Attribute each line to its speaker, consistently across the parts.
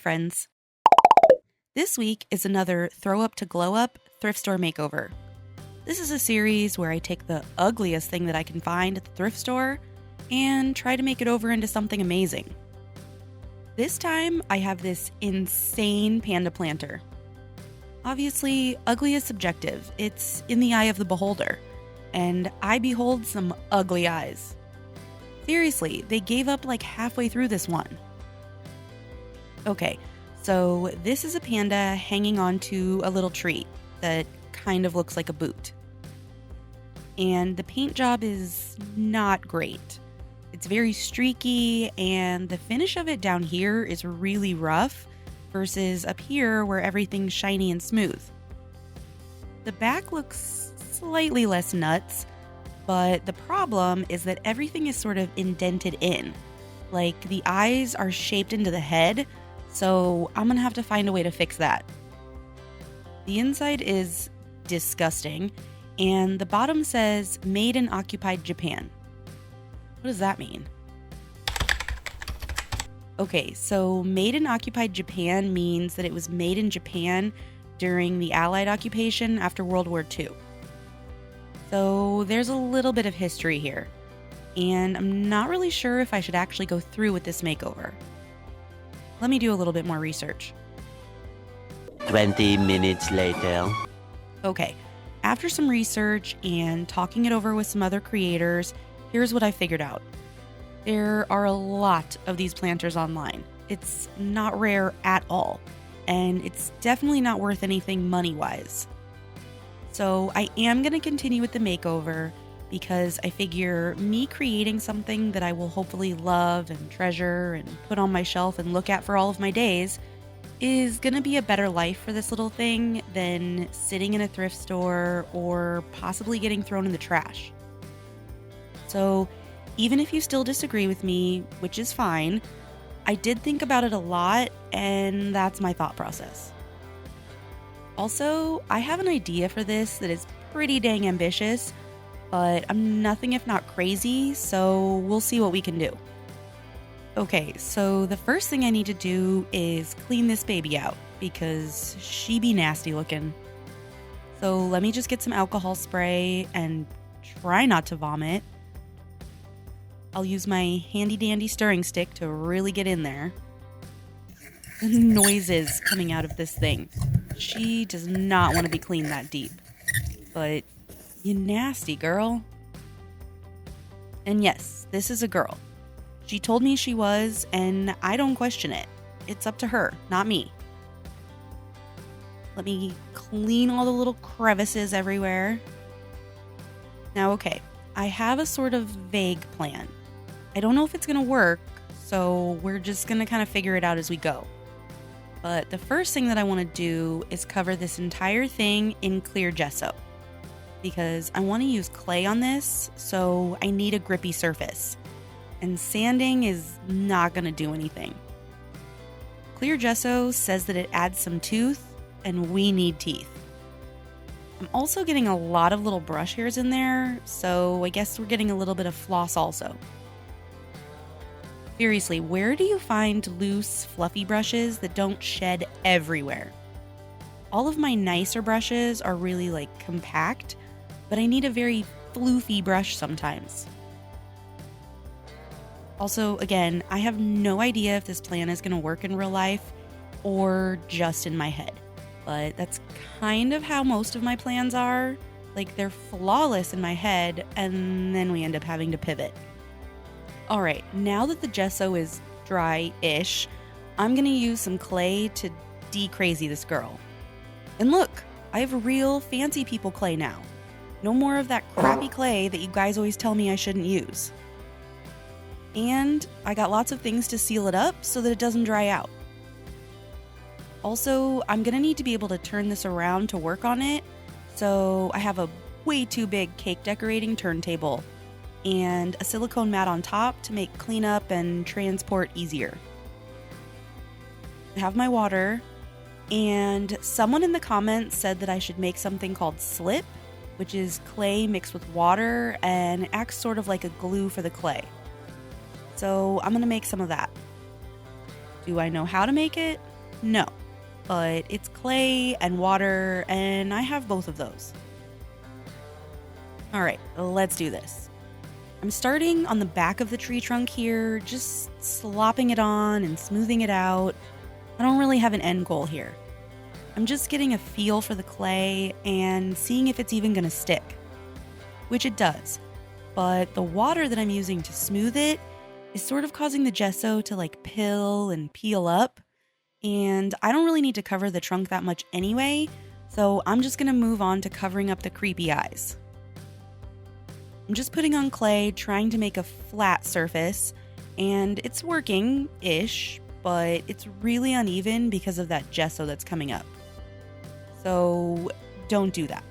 Speaker 1: friends. This week is another Throw Up to Glow Up thrift store makeover. This is a series where I take the ugliest thing that I can find at the thrift store and try to make it over into something amazing. This time, I have this insane panda planter. Obviously, ugly is subjective. It's in the eye of the beholder. And I behold some ugly eyes. Seriously, they gave up like halfway through this one. Okay, so this is a panda hanging onto a little tree that kind of looks like a boot. And the paint job is not great. It's very streaky, and the finish of it down here is really rough versus up here where everything's shiny and smooth. The back looks slightly less nuts, but the problem is that everything is sort of indented in. Like the eyes are shaped into the head, so I'm gonna have to find a way to fix that. The inside is disgusting, and the bottom says made in occupied Japan. What does that mean? Okay, so made in occupied Japan means that it was made in Japan during the Allied occupation after World War II. So there's a little bit of history here, and I'm not really sure if I should actually go through with this makeover. Let me do a little bit more research.
Speaker 2: 20 minutes later.
Speaker 1: Okay, after some research and talking it over with some other creators, here's what I figured out. There are a lot of these planters online. It's not rare at all, and it's definitely not worth anything money-wise. So I am going to continue with the makeover because I figure me creating something that I will hopefully love and treasure and put on my shelf and look at for all of my days is going to be a better life for this little thing than sitting in a thrift store or possibly getting thrown in the trash. So even if you still disagree with me, which is fine, I did think about it a lot, and that's my thought process. Also, I have an idea for this that is pretty dang ambitious, but I'm nothing if not crazy, so we'll see what we can do. Okay, so the first thing I need to do is clean this baby out, because she be nasty looking. So let me just get some alcohol spray and try not to vomit. I'll use my handy dandy stirring stick to really get in there. The noises coming out of this thing. She does not want to be cleaned that deep. But you nasty girl. And yes, this is a girl. She told me she was, and I don't question it. It's up to her, not me. Let me clean all the little crevices everywhere. Now, okay, I have a sort of vague plan. I don't know if it's going to work, so we're just going to kind of figure it out as we go. But the first thing that I want to do is cover this entire thing in clear gesso, because I want to use clay on this, so I need a grippy surface. And sanding is not going to do anything. Clear gesso says that it adds some tooth, and we need teeth. I'm also getting a lot of little brush hairs in there, so I guess we're getting a little bit of floss also. Seriously, where do you find loose, fluffy brushes that don't shed everywhere? All of my nicer brushes are really compact, but I need a very floofy brush sometimes. Also, again, I have no idea if this plan is going to work in real life or just in my head, but that's kind of how most of my plans are. They're flawless in my head, and then we end up having to pivot. All right, now that the gesso is dry-ish, I'm going to use some clay to de-crazy this girl. And look, I have real fancy people clay now. No more of that crappy clay that you guys always tell me I shouldn't use. And I got lots of things to seal it up so that it doesn't dry out. Also, I'm going to need to be able to turn this around to work on it, so I have a way too big cake decorating turntable and a silicone mat on top to make cleanup and transport easier. I have my water, and someone in the comments said that I should make something called slip, which is clay mixed with water and acts sort of like a glue for the clay. So I'm going to make some of that. Do I know how to make it? No, but it's clay and water, and I have both of those. All right, let's do this. I'm starting on the back of the tree trunk here, just slopping it on and smoothing it out. I don't really have an end goal here. I'm just getting a feel for the clay and seeing if it's even going to stick, which it does. But the water that I'm using to smooth it is sort of causing the gesso to pill and peel up. And I don't really need to cover the trunk that much anyway, so I'm just going to move on to covering up the creepy eyes. I'm just putting on clay, trying to make a flat surface, and it's working-ish, but it's really uneven because of that gesso that's coming up. So don't do that.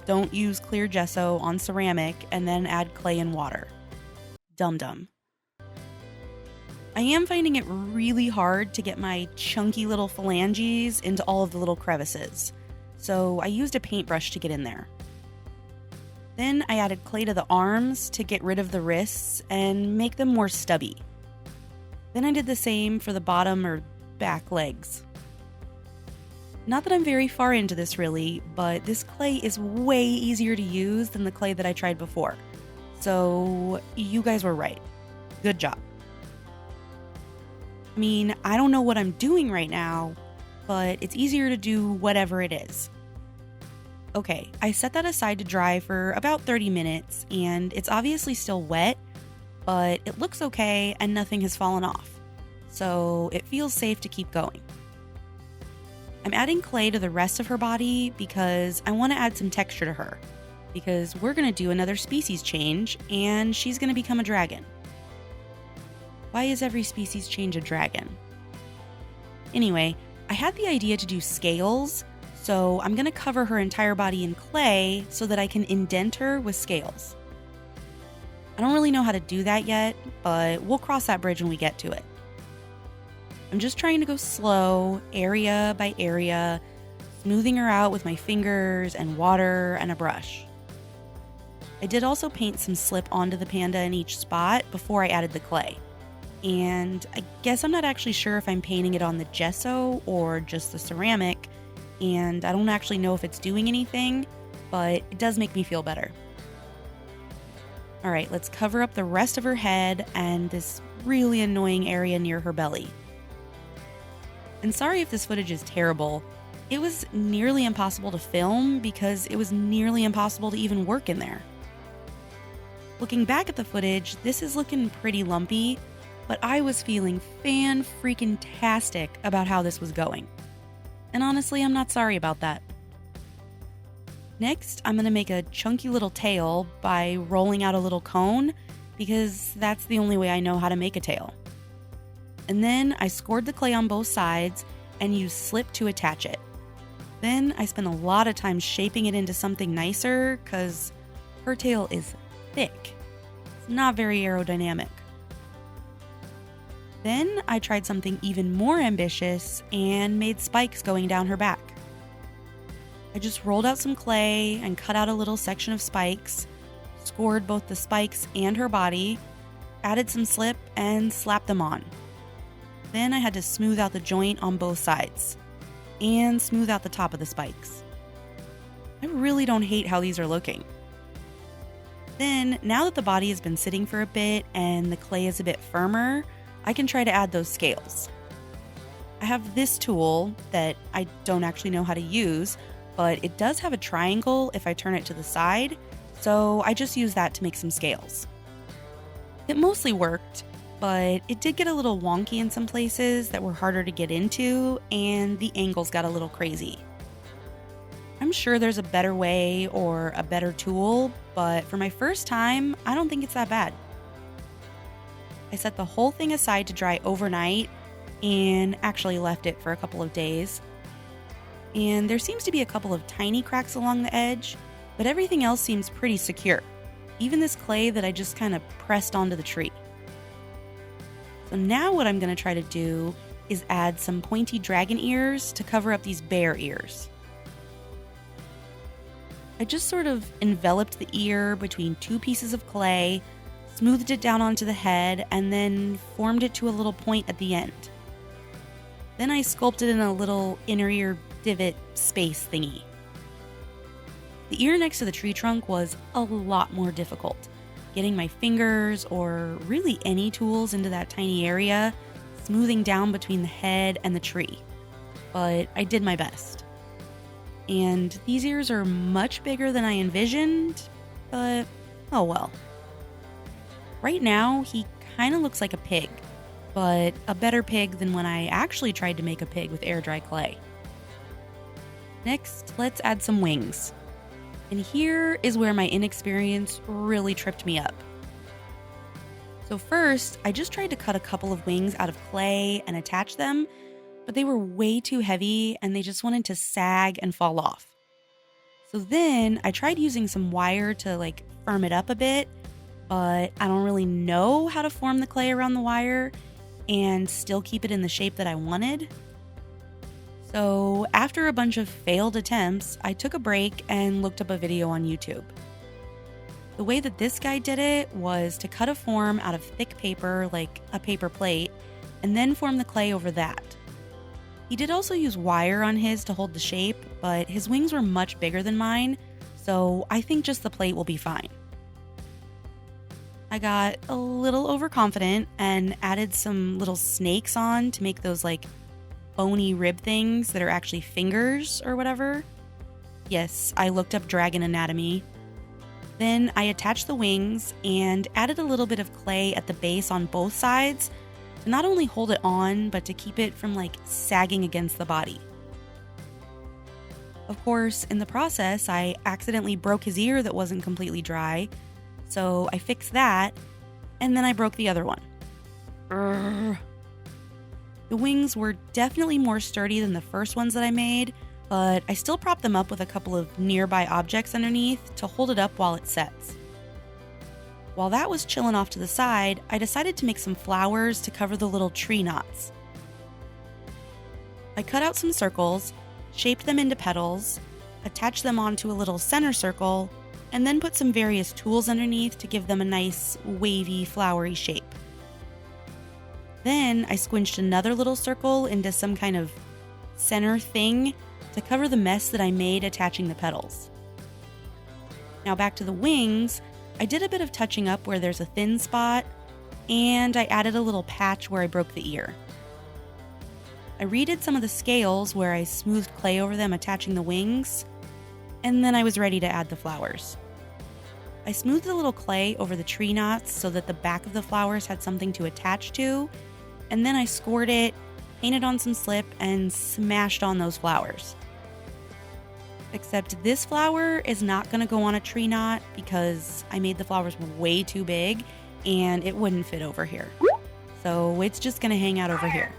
Speaker 1: Don't use clear gesso on ceramic and then add clay and water. Dum-dum. I am finding it really hard to get my chunky little phalanges into all of the little crevices, so I used a paintbrush to get in there. Then I added clay to the arms to get rid of the wrists and make them more stubby. Then I did the same for the bottom or back legs. Not that I'm very far into this really, but this clay is way easier to use than the clay that I tried before. So you guys were right. Good job. I mean, I don't know what I'm doing right now, but it's easier to do whatever it is. Okay, I set that aside to dry for about 30 minutes, and it's obviously still wet, but it looks okay and nothing has fallen off. So it feels safe to keep going. I'm adding clay to the rest of her body because I want to add some texture to her, because we're going to do another species change, and she's going to become a dragon. Why is every species change a dragon? Anyway, I had the idea to do scales, so I'm going to cover her entire body in clay so that I can indent her with scales. I don't really know how to do that yet, but we'll cross that bridge when we get to it. I'm just trying to go slow, area by area, smoothing her out with my fingers and water and a brush. I did also paint some slip onto the panda in each spot before I added the clay. And I guess I'm not actually sure if I'm painting it on the gesso or just the ceramic, and I don't actually know if it's doing anything, but it does make me feel better. All right, let's cover up the rest of her head and this really annoying area near her belly. And sorry if this footage is terrible. It was nearly impossible to film because it was nearly impossible to even work in there. Looking back at the footage, this is looking pretty lumpy, but I was feeling fan-freaking-tastic about how this was going. And honestly, I'm not sorry about that. Next, I'm going to make a chunky little tail by rolling out a little cone, because that's the only way I know how to make a tail. And then I scored the clay on both sides and used slip to attach it. Then I spent a lot of time shaping it into something nicer, because her tail is thick. It's not very aerodynamic. Then I tried something even more ambitious and made spikes going down her back. I just rolled out some clay and cut out a little section of spikes, scored both the spikes and her body, added some slip, and slapped them on. Then I had to smooth out the joint on both sides, and smooth out the top of the spikes. I really don't hate how these are looking. Then, now that the body has been sitting for a bit and the clay is a bit firmer, I can try to add those scales. I have this tool that I don't actually know how to use, but it does have a triangle if I turn it to the side, so I just use that to make some scales. It mostly worked, but it did get a little wonky in some places that were harder to get into, and the angles got a little crazy. I'm sure there's a better way or a better tool, but for my first time, I don't think it's that bad. I set the whole thing aside to dry overnight and actually left it for a couple of days. And there seems to be a couple of tiny cracks along the edge, but everything else seems pretty secure. Even this clay that I just kind of pressed onto the tree. So now what I'm going to try to do is add some pointy dragon ears to cover up these bear ears. I just sort of enveloped the ear between two pieces of clay, smoothed it down onto the head, and then formed it to a little point at the end. Then I sculpted in a little inner ear divot space thingy. The ear next to the tree trunk was a lot more difficult. Getting my fingers or really any tools into that tiny area, smoothing down between the head and the tree. But I did my best. And these ears are much bigger than I envisioned, but oh well. Right now, he kind of looks like a pig, but a better pig than when I actually tried to make a pig with air dry clay. Next, let's add some wings. And here is where my inexperience really tripped me up. So first, I just tried to cut a couple of wings out of clay and attach them, but they were way too heavy and they just wanted to sag and fall off. So then I tried using some wire to firm it up a bit, but I don't really know how to form the clay around the wire and still keep it in the shape that I wanted. So after a bunch of failed attempts, I took a break and looked up a video on YouTube. The way that this guy did it was to cut a form out of thick paper, like a paper plate, and then form the clay over that. He did also use wire on his to hold the shape, but his wings were much bigger than mine, so I think just the plate will be fine. I got a little overconfident and added some little snakes on to make those bony rib things that are actually fingers or whatever. Yes, I looked up dragon anatomy. Then I attached the wings and added a little bit of clay at the base on both sides to not only hold it on, but to keep it from sagging against the body. Of course, in the process, I accidentally broke his ear that wasn't completely dry, so I fixed that, and then I broke the other one. Urgh. The wings were definitely more sturdy than the first ones that I made, but I still propped them up with a couple of nearby objects underneath to hold it up while it sets. While that was chilling off to the side, I decided to make some flowers to cover the little tree knots. I cut out some circles, shaped them into petals, attached them onto a little center circle, and then put some various tools underneath to give them a nice, wavy, flowery shape. Then I squinched another little circle into some kind of center thing to cover the mess that I made attaching the petals. Now back to the wings, I did a bit of touching up where there's a thin spot, and I added a little patch where I broke the ear. I redid some of the scales where I smoothed clay over them attaching the wings, and then I was ready to add the flowers. I smoothed the little clay over the tree knots so that the back of the flowers had something to attach to, and then I scored it, painted on some slip, and smashed on those flowers. Except this flower is not going to go on a tree knot because I made the flowers way too big and it wouldn't fit over here. So it's just going to hang out over here.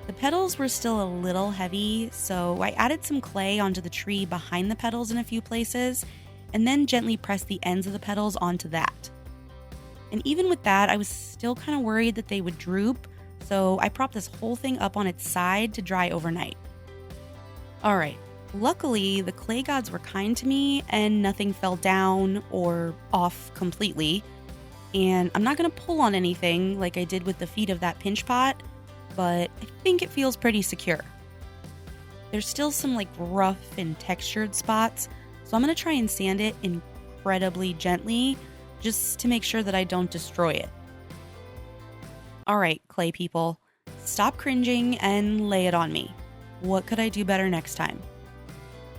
Speaker 1: The petals were still a little heavy, so I added some clay onto the tree behind the petals in a few places and then gently pressed the ends of the petals onto that. And even with that, I was still kind of worried that they would droop, so I propped this whole thing up on its side to dry overnight. Alright, luckily the clay gods were kind to me and nothing fell down or off completely. And I'm not going to pull on anything like I did with the feet of that pinch pot, but I think it feels pretty secure. There's still some rough and textured spots, so I'm going to try and sand it incredibly gently just to make sure that I don't destroy it. Alright, clay people, stop cringing and lay it on me. What could I do better next time?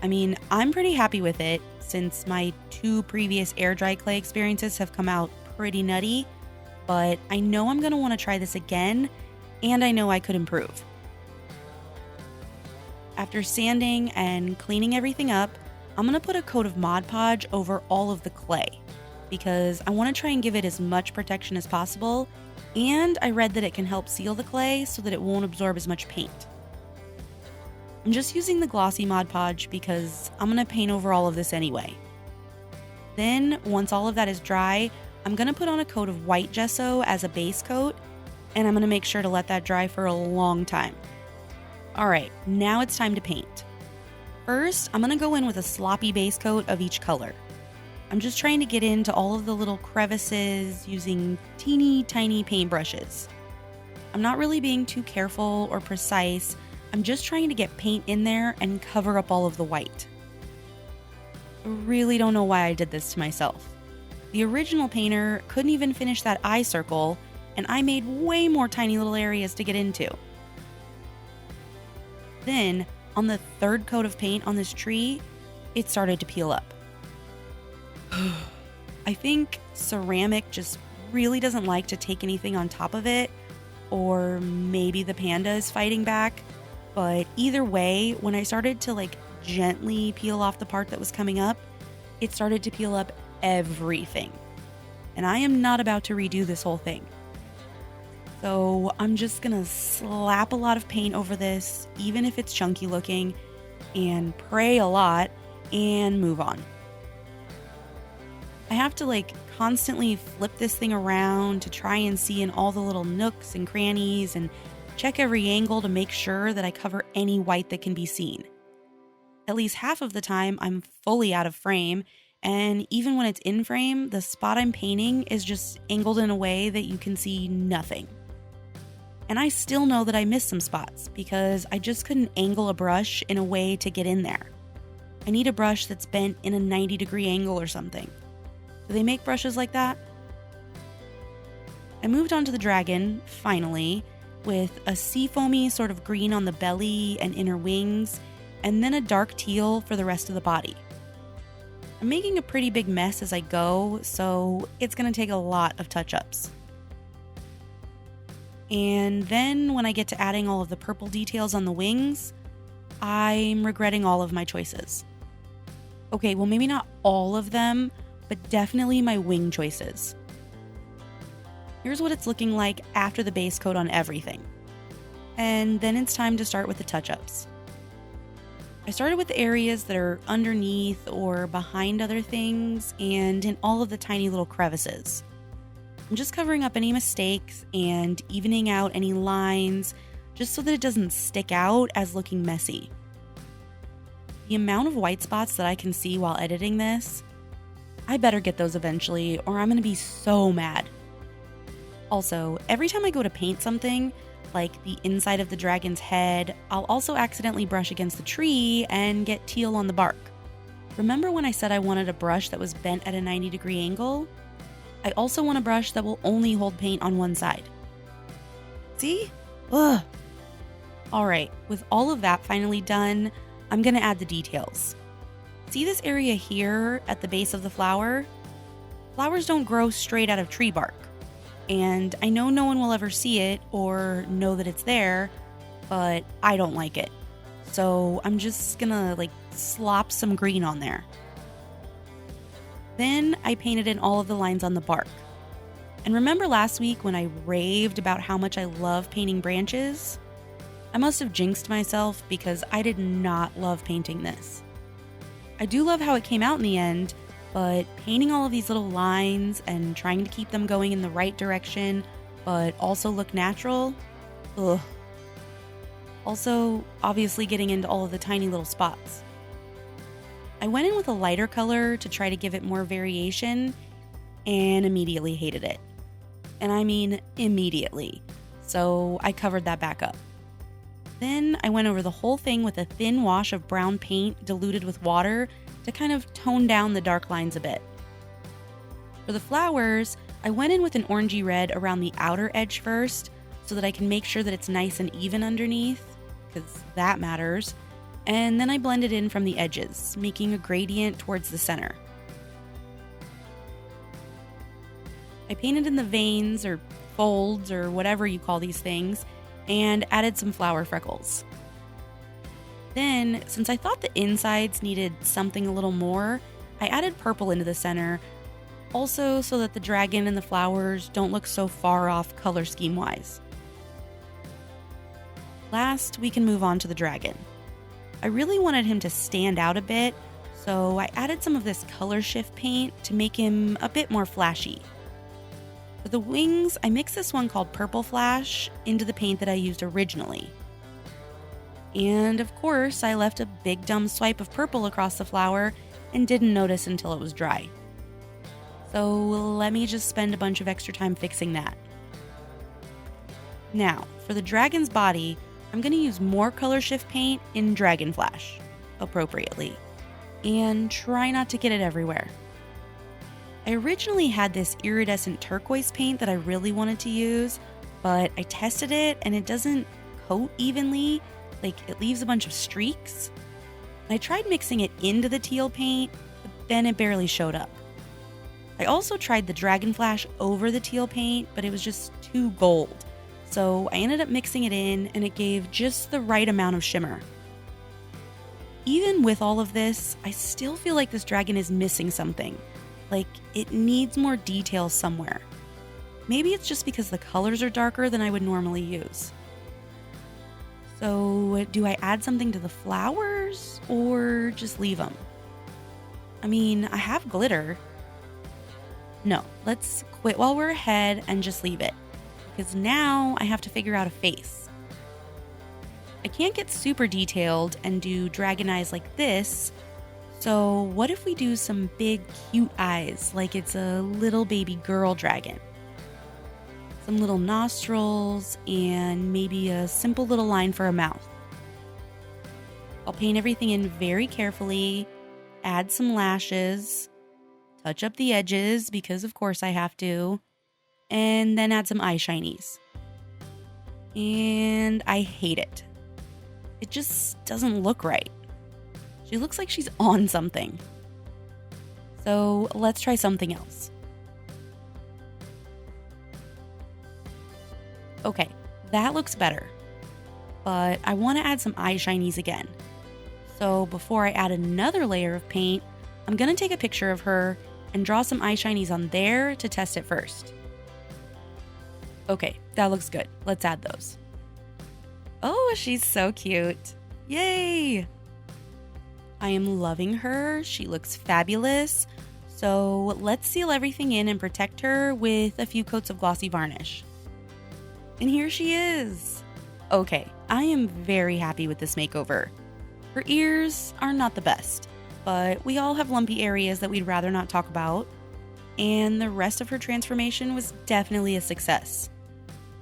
Speaker 1: I mean, I'm pretty happy with it since my 2 previous air dry clay experiences have come out pretty nutty, but I know I'm going to want to try this again, and I know I could improve. After sanding and cleaning everything up, I'm going to put a coat of Mod Podge over all of the clay because I want to try and give it as much protection as possible, and I read that it can help seal the clay so that it won't absorb as much paint. I'm just using the glossy Mod Podge because I'm going to paint over all of this anyway. Then, once all of that is dry, I'm going to put on a coat of white gesso as a base coat, and I'm going to make sure to let that dry for a long time. Alright, now it's time to paint. First, I'm going to go in with a sloppy base coat of each color. I'm just trying to get into all of the little crevices using teeny tiny paintbrushes. I'm not really being too careful or precise. I'm just trying to get paint in there and cover up all of the white. I really don't know why I did this to myself. The original painter couldn't even finish that eye circle, and I made way more tiny little areas to get into. Then, on the third coat of paint on this tree, it started to peel up. I think ceramic just really doesn't like to take anything on top of it, or maybe the panda is fighting back. But either way, when I started to gently peel off the part that was coming up, it started to peel up everything. And I am not about to redo this whole thing. So I'm just gonna slap a lot of paint over this, even if it's chunky looking, and pray a lot and move on. I have to constantly flip this thing around to try and see in all the little nooks and crannies and check every angle to make sure that I cover any white that can be seen. At least half of the time I'm fully out of frame, and even when it's in frame, the spot I'm painting is just angled in a way that you can see nothing. And I still know that I missed some spots because I just couldn't angle a brush in a way to get in there. I need a brush that's bent in a 90-degree angle or something. Do they make brushes like that? I moved on to the dragon, finally, with a seafoamy sort of green on the belly and inner wings, and then a dark teal for the rest of the body. I'm making a pretty big mess as I go, so it's going to take a lot of touch-ups. And then when I get to adding all of the purple details on the wings, I'm regretting all of my choices. Okay, well maybe not all of them, but definitely my wing choices. Here's what it's looking like after the base coat on everything. And then it's time to start with the touch-ups. I started with the areas that are underneath or behind other things and in all of the tiny little crevices. I'm just covering up any mistakes and evening out any lines just so that it doesn't stick out as looking messy. The amount of white spots that I can see while editing this, I better get those eventually or I'm going to be so mad. Also, every time I go to paint something, like the inside of the dragon's head, I'll also accidentally brush against the tree and get teal on the bark. Remember when I said I wanted a brush that was bent at a 90-degree angle? I also want a brush that will only hold paint on one side. See? Ugh. Alright, with all of that finally done, I'm going to add the details. See this area here at the base of the flower? Flowers don't grow straight out of tree bark. And I know no one will ever see it or know that it's there, but I don't like it. So I'm just gonna slop some green on there. Then I painted in all of the lines on the bark. And remember last week when I raved about how much I love painting branches? I must have jinxed myself because I did not love painting this. I do love how it came out in the end, but painting all of these little lines and trying to keep them going in the right direction, but also look natural, ugh. Also, obviously getting into all of the tiny little spots. I went in with a lighter color to try to give it more variation, and immediately hated it. And I mean immediately, so I covered that back up. Then I went over the whole thing with a thin wash of brown paint diluted with water to kind of tone down the dark lines a bit. For the flowers, I went in with an orangey red around the outer edge first so that I can make sure that it's nice and even underneath, because that matters, and then I blended in from the edges, making a gradient towards the center. I painted in the veins or folds or whatever you call these things and added some flower freckles. Then, since I thought the insides needed something a little more, I added purple into the center, also so that the dragon and the flowers don't look so far off color scheme-wise. Last, we can move on to the dragon. I really wanted him to stand out a bit, so I added some of this color shift paint to make him a bit more flashy. For the wings, I mixed this one called Purple Flash into the paint that I used originally. And of course, I left a big dumb swipe of purple across the flower and didn't notice until it was dry. So let me just spend a bunch of extra time fixing that. Now, for the dragon's body, I'm going to use more color shift paint in Dragon Flash, appropriately, and try not to get it everywhere. I originally had this iridescent turquoise paint that I really wanted to use, but I tested it and it doesn't coat evenly, like it leaves a bunch of streaks. I tried mixing it into the teal paint, but then it barely showed up. I also tried the Dragon Flash over the teal paint, but it was just too gold. So I ended up mixing it in and it gave just the right amount of shimmer. Even with all of this, I still feel like this dragon is missing something. Like it needs more detail somewhere. Maybe it's just because the colors are darker than I would normally use. So do I add something to the flowers or just leave them? I mean, I have glitter. No, let's quit while we're ahead and just leave it. Because now I have to figure out a face. I can't get super detailed and do dragon eyes like this. So what if we do some big cute eyes like it's a little baby girl dragon? Some little nostrils and maybe a simple little line for a mouth. I'll paint everything in very carefully, add some lashes, touch up the edges because of course I have to, and then add some eye shinies. And I hate it. It just doesn't look right. She looks like she's on something. So let's try something else. Okay, that looks better. But I want to add some eye shinies again. So before I add another layer of paint, I'm going to take a picture of her and draw some eye shinies on there to test it first. Okay, that looks good. Let's add those. Oh, she's so cute. Yay! I am loving her. She looks fabulous. So let's seal everything in and protect her with a few coats of glossy varnish. And here she is. Okay, I am very happy with this makeover. Her ears are not the best, but we all have lumpy areas that we'd rather not talk about. And the rest of her transformation was definitely a success.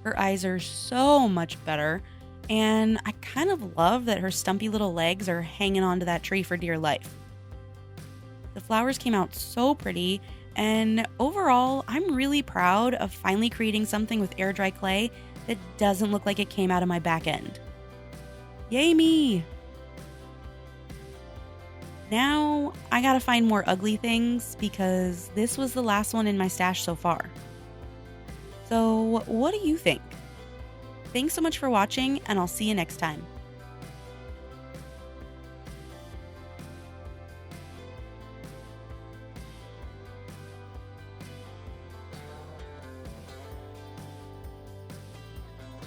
Speaker 1: Her eyes are so much better, and I kind of love that her stumpy little legs are hanging onto that tree for dear life. The flowers came out so pretty, and overall, I'm really proud of finally creating something with air dry clay that doesn't look like it came out of my back end. Yay me! Now, I gotta find more ugly things because this was the last one in my stash so far. So, what do you think? Thanks so much for watching, and I'll see you next time.